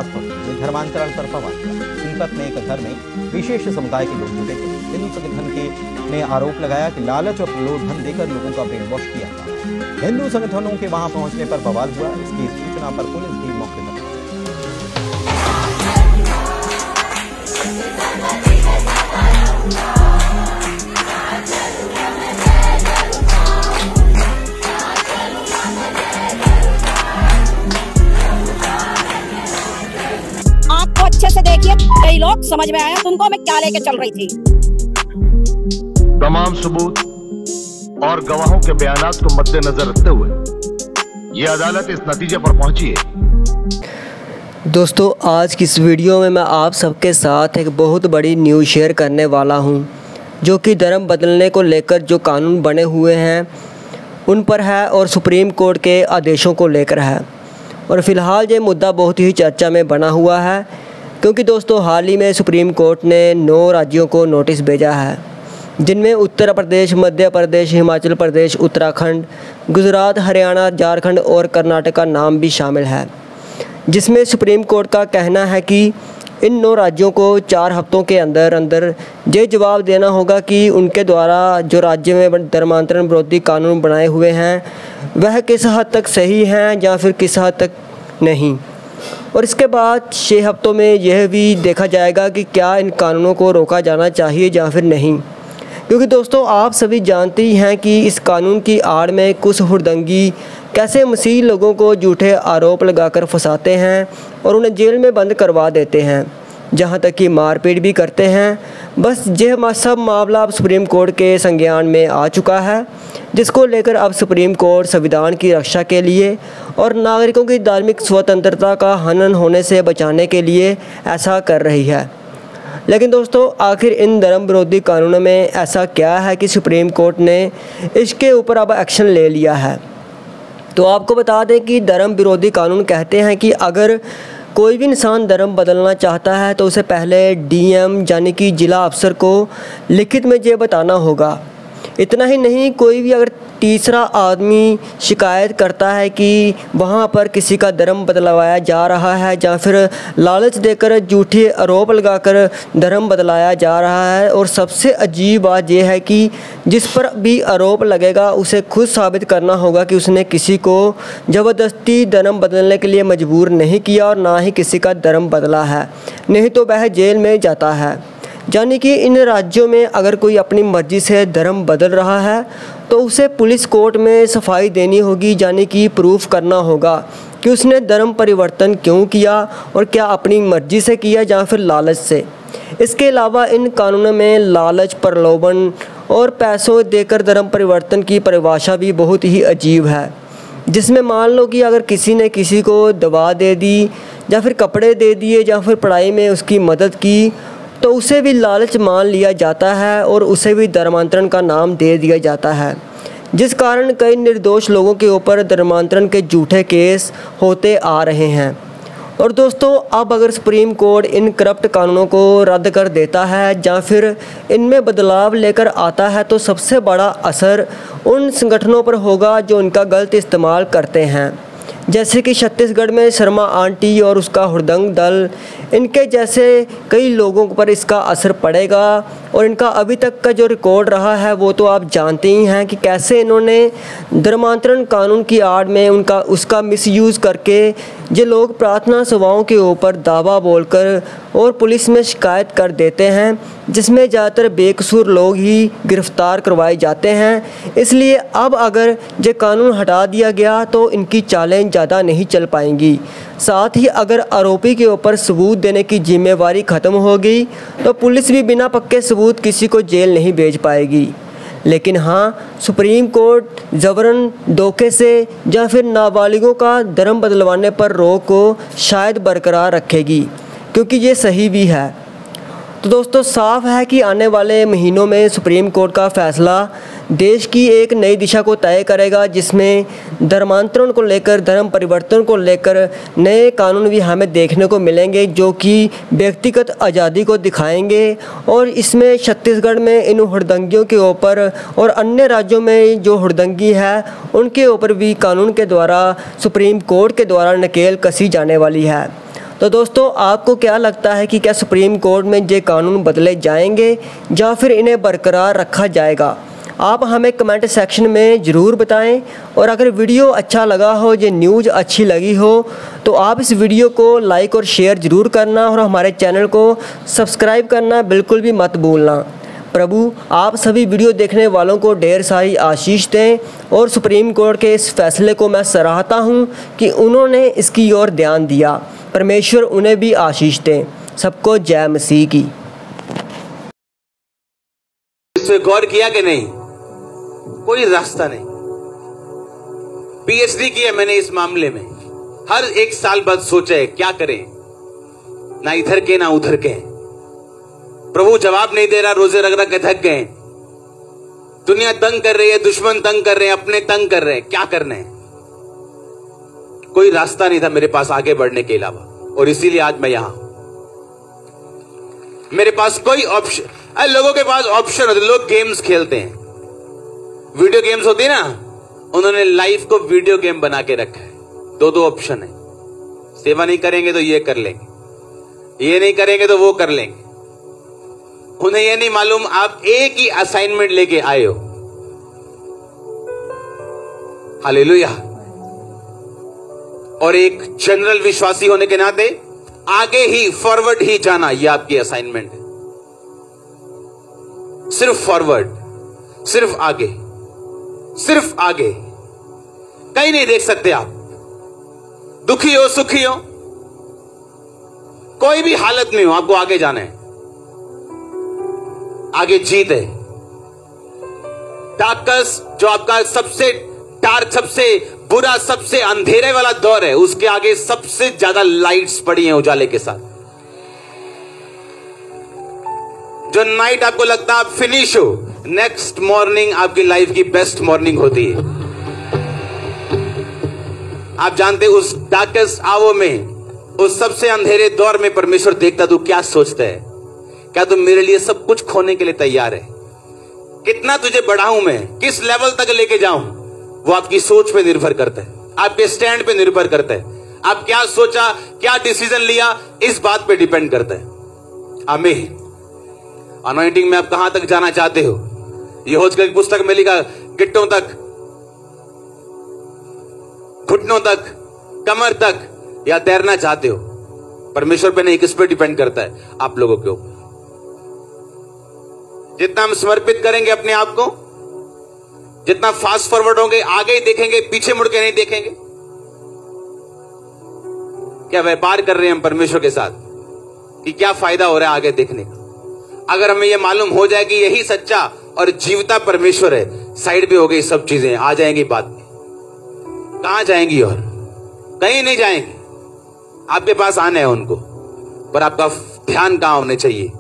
में धर्मांतरण पर पवार सीपत में एक घर में विशेष समुदाय के लोग जुटे थे। हिंदू संगठन ने आरोप लगाया कि लालच और प्रलोभन देकर लोगों का ब्रेन वॉश किया था। हिंदू संगठनों के वहां पहुंचने पर बवाल हुआ। इसकी सूचना पर पुलिस भी मौके पर आपको अच्छे से देखिए, कई लोग समझ में आया तुमको मैं क्या लेके चल रही थी। तमाम सबूत और गवाहों के बयानात को मद्देनजर रखते हुए ये अदालत इस नतीजे पर पहुंची है। दोस्तों, आज की इस वीडियो में मैं आप सबके साथ एक बहुत बड़ी न्यूज़ शेयर करने वाला हूं, जो कि धर्म बदलने को लेकर जो कानून बने हुए हैं उन पर है और सुप्रीम कोर्ट के आदेशों को लेकर है। और फ़िलहाल ये मुद्दा बहुत ही चर्चा में बना हुआ है, क्योंकि दोस्तों हाल ही में सुप्रीम कोर्ट ने 9 राज्यों को नोटिस भेजा है, जिनमें उत्तर प्रदेश, मध्य प्रदेश, हिमाचल प्रदेश, उत्तराखंड, गुजरात, हरियाणा, झारखंड और कर्नाटक का नाम भी शामिल है। जिसमें सुप्रीम कोर्ट का कहना है कि इन 9 राज्यों को 4 हफ्तों के अंदर ये जवाब देना होगा कि उनके द्वारा जो राज्य में धर्मांतरण विरोधी कानून बनाए हुए हैं वह किस हद तक सही हैं या फिर किस हद तक नहीं। और इसके बाद 6 हफ्तों में यह भी देखा जाएगा कि क्या इन कानूनों को रोका जाना चाहिए या फिर नहीं। क्योंकि दोस्तों आप सभी जानते ही हैं कि इस कानून की आड़ में कुछ हुड़दंगी कैसे मसीह लोगों को झूठे आरोप लगाकर फंसाते हैं और उन्हें जेल में बंद करवा देते हैं, जहां तक कि मारपीट भी करते हैं। बस यह सब मामला अब सुप्रीम कोर्ट के संज्ञान में आ चुका है, जिसको लेकर अब सुप्रीम कोर्ट संविधान की रक्षा के लिए और नागरिकों की धार्मिक स्वतंत्रता का हनन होने से बचाने के लिए ऐसा कर रही है। लेकिन दोस्तों आखिर इन धर्म विरोधी कानूनों में ऐसा क्या है कि सुप्रीम कोर्ट ने इसके ऊपर अब एक्शन ले लिया है। तो आपको बता दें कि धर्म विरोधी कानून कहते हैं कि अगर कोई भी इंसान धर्म बदलना चाहता है तो उसे पहले डीएम यानी कि जिला अफसर को लिखित में ये बताना होगा। इतना ही नहीं, कोई भी अगर तीसरा आदमी शिकायत करता है कि वहाँ पर किसी का धर्म बदलवाया जा रहा है या फिर लालच देकर झूठे आरोप लगाकर धर्म बदलाया जा रहा है, और सबसे अजीब बात यह है कि जिस पर भी आरोप लगेगा उसे खुद साबित करना होगा कि उसने किसी को ज़बरदस्ती धर्म बदलने के लिए मजबूर नहीं किया और ना ही किसी का धर्म बदला है, नहीं तो वह जेल में जाता है। यानी कि इन राज्यों में अगर कोई अपनी मर्ज़ी से धर्म बदल रहा है तो उसे पुलिस कोर्ट में सफाई देनी होगी, यानी कि प्रूफ करना होगा कि उसने धर्म परिवर्तन क्यों किया और क्या अपनी मर्ज़ी से किया या फिर लालच से। इसके अलावा इन कानूनों में लालच, प्रलोभन और पैसों देकर धर्म परिवर्तन की परिभाषा भी बहुत ही अजीब है, जिसमें मान लो कि अगर किसी ने किसी को दवा दे दी या फिर कपड़े दे दिए या फिर पढ़ाई में उसकी मदद की तो उसे भी लालच मान लिया जाता है और उसे भी धर्मांतरण का नाम दे दिया जाता है, जिस कारण कई निर्दोष लोगों के ऊपर धर्मांतरण के झूठे केस होते आ रहे हैं। और दोस्तों अब अगर सुप्रीम कोर्ट इन करप्ट कानूनों को रद्द कर देता है या फिर इनमें बदलाव लेकर आता है तो सबसे बड़ा असर उन संगठनों पर होगा जो इनका गलत इस्तेमाल करते हैं, जैसे कि छत्तीसगढ़ में शर्मा आंटी और उसका हुड़दंग दल। इनके जैसे कई लोगों पर इसका असर पड़ेगा और इनका अभी तक का जो रिकॉर्ड रहा है वो तो आप जानते ही हैं कि कैसे इन्होंने धर्मांतरण कानून की आड़ में उसका मिसयूज़ करके ये लोग प्रार्थना सभाओं के ऊपर दावा बोलकर और पुलिस में शिकायत कर देते हैं, जिसमें ज़्यादातर बेकसूर लोग ही गिरफ्तार करवाए जाते हैं। इसलिए अब अगर ये कानून हटा दिया गया तो इनकी चालें ज़्यादा नहीं चल पाएंगी। साथ ही अगर आरोपी के ऊपर सबूत देने की जिम्मेवारी ख़त्म हो गई तो पुलिस भी बिना पक्के सबूत किसी को जेल नहीं भेज पाएगी। लेकिन हाँ, सुप्रीम कोर्ट ज़बरन, धोखे से या फिर नाबालिगों का धर्म बदलवाने पर रोक को शायद बरकरार रखेगी, क्योंकि ये सही भी है। तो दोस्तों साफ है कि आने वाले महीनों में सुप्रीम कोर्ट का फैसला देश की एक नई दिशा को तय करेगा, जिसमें धर्मांतरण को लेकर, धर्म परिवर्तन को लेकर नए कानून भी हमें देखने को मिलेंगे, जो कि व्यक्तिगत आज़ादी को दिखाएंगे। और इसमें छत्तीसगढ़ में इन हुड़दंगियों के ऊपर और अन्य राज्यों में जो हुड़दंगी है उनके ऊपर भी कानून के द्वारा, सुप्रीम कोर्ट के द्वारा नकेल कसी जाने वाली है। तो दोस्तों, आपको क्या लगता है कि क्या सुप्रीम कोर्ट में ये कानून बदले जाएंगे या फिर इन्हें बरकरार रखा जाएगा? आप हमें कमेंट सेक्शन में ज़रूर बताएं। और अगर वीडियो अच्छा लगा हो, ये न्यूज़ अच्छी लगी हो, तो आप इस वीडियो को लाइक और शेयर ज़रूर करना और हमारे चैनल को सब्सक्राइब करना बिल्कुल भी मत भूलना। प्रभु आप सभी वीडियो देखने वालों को ढेर सारी आशीष दें और सुप्रीम कोर्ट के इस फैसले को मैं सराहता हूं कि उन्होंने इसकी ओर ध्यान दिया। परमेश्वर उन्हें भी आशीष दें। सबको जय मसीह की। इस पे गौर किया कि नहीं? कोई रास्ता नहीं। पीएचडी किया मैंने इस मामले में। हर एक साल बाद सोचा है क्या करें, ना इधर के ना उधर के। प्रभु जवाब नहीं दे रहा, रोजे रग रग के थक गए। दुनिया तंग कर रही है, दुश्मन तंग कर रहे हैं, अपने तंग कर रहे हैं, क्या करना है? कोई रास्ता नहीं था मेरे पास आगे बढ़ने के अलावा, और इसीलिए आज मैं यहां। मेरे पास कोई ऑप्शन, लोगों के पास ऑप्शन होते, लोग गेम्स खेलते हैं, वीडियो गेम्स होती है ना, उन्होंने लाइफ को वीडियो गेम बना के रखा है। दो ऑप्शन है, सेवा नहीं करेंगे तो ये कर लेंगे, ये नहीं करेंगे तो वो कर लेंगे। उन्हें ये नहीं मालूम आप एक ही असाइनमेंट लेके आए हो। हालेलुया। और एक जनरल विश्वासी होने के नाते आगे ही, फॉरवर्ड ही जाना, यह आपकी असाइनमेंट है। सिर्फ फॉरवर्ड, सिर्फ आगे, सिर्फ आगे, कहीं नहीं देख सकते आप। दुखी हो, सुखी हो, कोई भी हालत में हो, आपको आगे जाना है। आगे जीत है। डार्कस्ट, जो आपका सबसे डार्क, सबसे बुरा, सबसे अंधेरे वाला दौर है, उसके आगे सबसे ज्यादा लाइट्स पड़ी हैं उजाले के साथ। जो नाइट आपको लगता है आप फिनिश हो, नेक्स्ट मॉर्निंग आपकी लाइफ की बेस्ट मॉर्निंग होती है। आप जानते उस डार्केस्ट आवर में, उस सबसे अंधेरे दौर में परमेश्वर देखता तू क्या सोचता है। क्या तुम मेरे लिए सब कुछ खोने के लिए तैयार है? कितना तुझे बढ़ाऊं मैं, किस लेवल तक लेके जाऊं, वो आपकी सोच पे निर्भर करता है, आपके स्टैंड पे निर्भर करता है। आप क्या सोचा, क्या डिसीजन लिया, इस बात पे डिपेंड करता है। आमीन। अनॉइंटिंग में आप कहां तक जाना चाहते हो? यहोशू की पुस्तक में लिखा, गिट्टों तक, घुटनों तक, कमर तक, या तैरना चाहते हो? परमेश्वर पे नहीं, किस पे डिपेंड करता है? आप लोगों के ऊपर। जितना हम समर्पित करेंगे अपने आप को, जितना फास्ट फॉरवर्ड होंगे, आगे ही देखेंगे, पीछे मुड़ के नहीं देखेंगे। क्या व्यापार कर रहे हैं हम परमेश्वर के साथ कि क्या फायदा हो रहा है आगे देखने का? अगर हमें यह मालूम हो जाए कि यही सच्चा और जीवता परमेश्वर है, साइड पे हो गई सब चीजें, आ जाएंगी बात में। कहां जाएंगी? और कहीं नहीं जाएंगी। आपके पास आना है उनको, पर आपका ध्यान कहां होने चाहिए?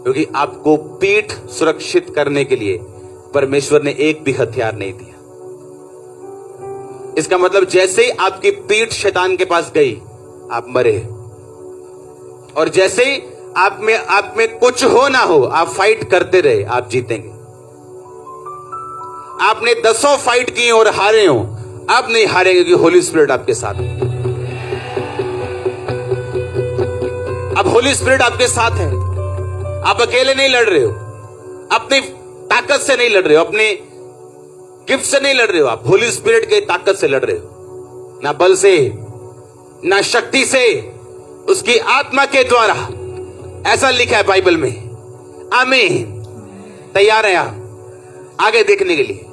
क्योंकि आपको पीठ सुरक्षित करने के लिए परमेश्वर ने एक भी हथियार नहीं दिया। इसका मतलब जैसे ही आपकी पीठ शैतान के पास गई, आप मरे। और जैसे ही आप में कुछ हो ना हो, आप फाइट करते रहे, आप जीतेंगे। आपने 10 फाइट की और हारे हो, अब नहीं हारेंगे क्योंकि होली स्पिरिट आपके साथ है। अब होली स्पिरिट आपके साथ है। आप अकेले नहीं लड़ रहे हो, अपनी ताकत से नहीं लड़ रहे हो, अपने गिफ्ट से नहीं लड़ रहे हो, आप होली स्पिरिट के ताकत से लड़ रहे हो। ना बल से, ना शक्ति से, उसकी आत्मा के द्वारा। ऐसा लिखा है बाइबल में। आमीन। तैयार है आप आगे देखने के लिए?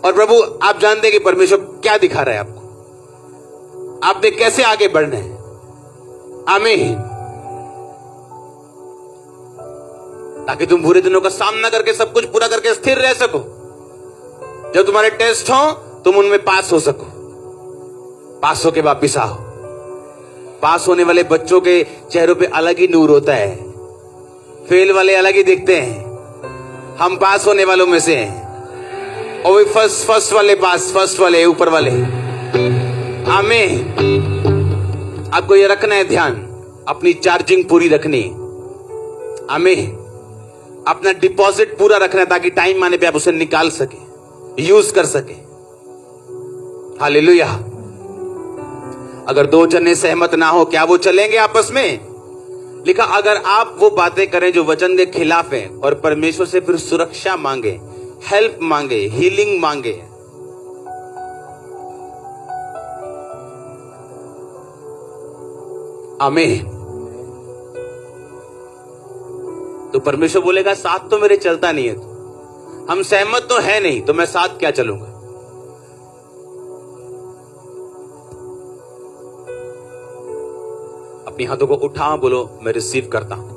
और प्रभु आप जानते हैं कि परमेश्वर क्या दिखा रहा है आपको, आपने कैसे आगे बढ़ना है। आमीन। ताकि तुम बुरे दिनों का सामना करके सब कुछ पूरा करके स्थिर रह सको। जब तुम्हारे टेस्ट हो तुम उनमें पास हो सको, पास होके वापिस आओ। पास होने वाले बच्चों के चेहरों पे अलग ही नूर होता है, फेल वाले अलग ही दिखते हैं। हम पास होने वालों में से हैं, और वे फर्स्ट वाले पास, फर्स्ट वाले ऊपर वाले। आमीन। आपको ये रखना है ध्यान, अपनी चार्जिंग पूरी रखनी। आमीन। अपना डिपॉजिट पूरा रखना है ताकि टाइम आने पे आप उसे निकाल सके, यूज कर सके। हालेलुया। अगर दो जने सहमत ना हो क्या वो चलेंगे आपस में? लिखा अगर आप वो बातें करें जो वचन के खिलाफ है और परमेश्वर से फिर सुरक्षा मांगे, हेल्प मांगे, हीलिंग मांगे, आमीन, तो परमेश्वर बोलेगा साथ तो मेरे चलता नहीं है, हम सहमत तो है नहीं, तो मैं साथ क्या चलूंगा? अपनी हाथों को उठाओ, बोलो मैं रिसीव करता हूं।